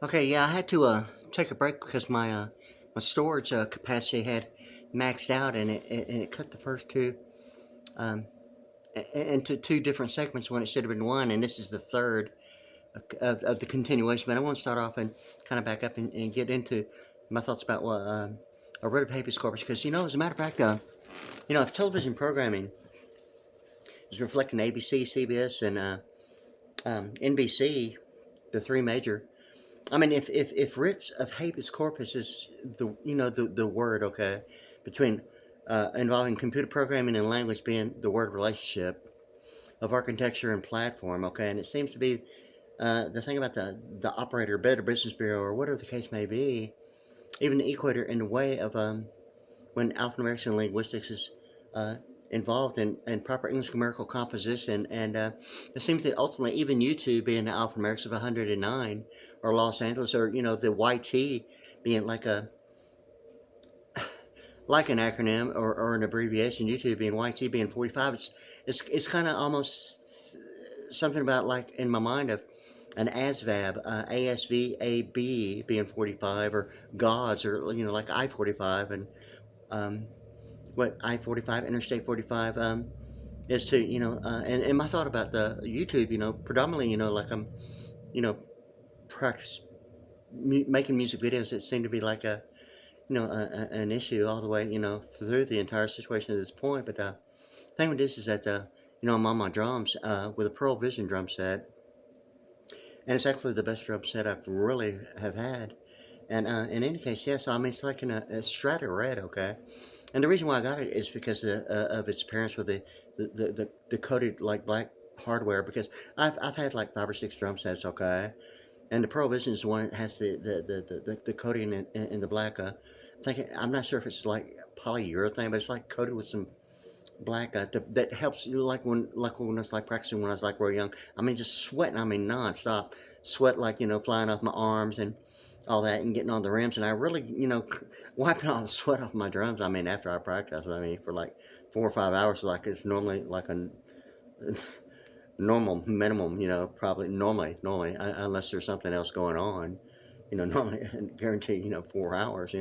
Okay, yeah, I had to take a break because my storage capacity had maxed out, and it cut the first two um, into two different segments when it should have been one, and this is the third of the continuation. But I want to start off and kind of back up and get into my thoughts about what a writ of habeas corpus, because as a matter of fact, if television programming is reflecting ABC, CBS, and NBC, the three major. I mean, if writs of habeas corpus is the word, okay, between involving computer programming and language being the word relationship of architecture and platform, okay, and it seems to be the thing about the operator, Better Business Bureau, or whatever the case may be, even the equator in the way of when alphanumerics and linguistics is uh, involved in proper English grammatical composition. And it seems that ultimately even YouTube being the alphanumerics of 109, or Los Angeles, or the YT being like an acronym or an abbreviation, YouTube being YT being 45. It's kind of almost something about, like, in my mind, of an ASVAB, ASVAB being 45, or GODS, or like I-45, and um, what I-45, Interstate 45, is to, and my thought about the YouTube, predominantly, like I'm, you know, practice making music videos that seem to be like an issue all the way, through the entire situation at this point. But the thing with this is that, I'm on my drums with a Pearl Vision drum set, and it's actually the best drum set I've really have had. And in any case, yes, I mean, it's like in a Strata Red, okay? And the reason why I got it is because of its appearance with the coated, like, black hardware, because I've had like five or six drum sets, okay? And the Pearl Vision is the one that has the coating in the black. I'm not sure if it's like polyurethane, but it's like coated with some black that helps you, like when I was like practicing when I was like real young. I mean, just sweating. I mean, nonstop sweat, like flying off my arms and all that, and getting on the rims. And I really, wiping all the sweat off my drums. I mean, after I practice, I mean, for like 4 or 5 hours, like it's normally like a normal minimum, probably normally, unless there's something else going on, normally guaranteed, 4 hours,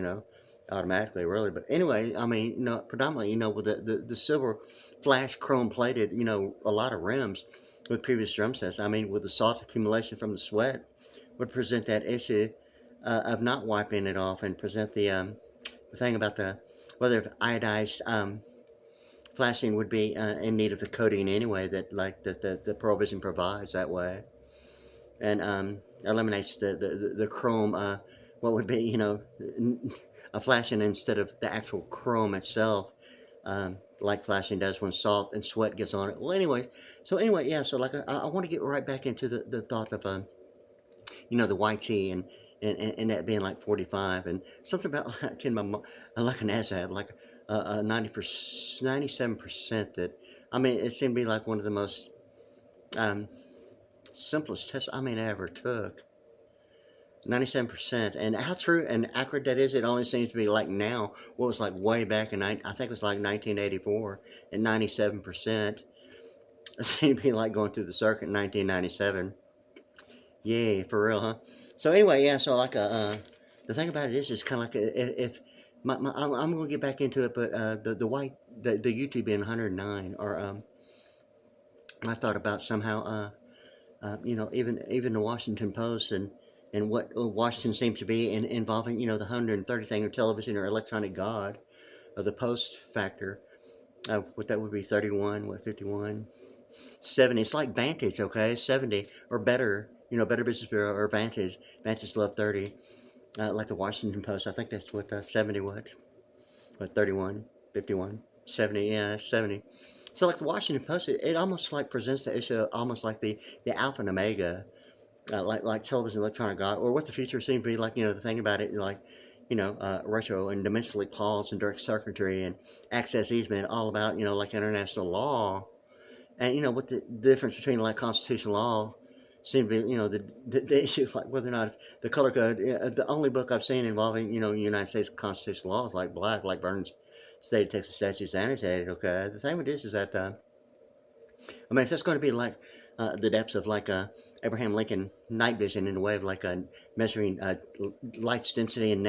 automatically, really. But anyway, I mean, predominantly, with the silver flash chrome plated, a lot of rims with previous drum sets. I mean, with the salt accumulation from the sweat would present that issue of not wiping it off, and present the thing about the whether iodized flashing would be in need of the coating anyway, that like the Pearl Vision provides that way, and eliminates the chrome, what would be, a flashing instead of the actual chrome itself, like flashing does when salt and sweat gets on it. Well, anyway, yeah, so like I want to get right back into the thought of the YT, and that being like 45, and something about like in like an ASAP, like 97%, that, I mean, it seemed to be like one of the most um, simplest tests, I mean, I ever took. 97%, and how true and accurate that is, it only seems to be like now, what was like way back in, I think it was like 1984, and 97%. It seemed to be like going through the circuit in 1997. Yay, for real, huh? So anyway, yeah. So like the thing about it is kind of like if I'm gonna get back into it, but the YouTube being 109, or I thought about somehow even the Washington Post, and what Washington seems to be involving, the 130 thing of television or electronic god, of the post factor, what that would be, 31, what, 51, 70. It's like Vantage, okay, 70 or better. Better Business Bureau, or Vantage Love 30, like the Washington Post. I think that's what 70, what 31, 51, 70. Yeah, that's 70. So like the Washington Post, it almost like presents the issue almost like the alpha and omega, like television, electronic god, or what the future seems to be like. The thing about it, like, retro and dimensionally clause and direct circuitry and access easement, all about, like international law. And what the difference between like constitutional law seemed to be, the issue of like whether or not the color code. The only book I've seen involving, United States constitutional law is like black, like Burns State of Texas statutes annotated. Okay, the thing with this is that I mean, if it's going to be like the depths of like Abraham Lincoln night vision in a way of like measuring light's density in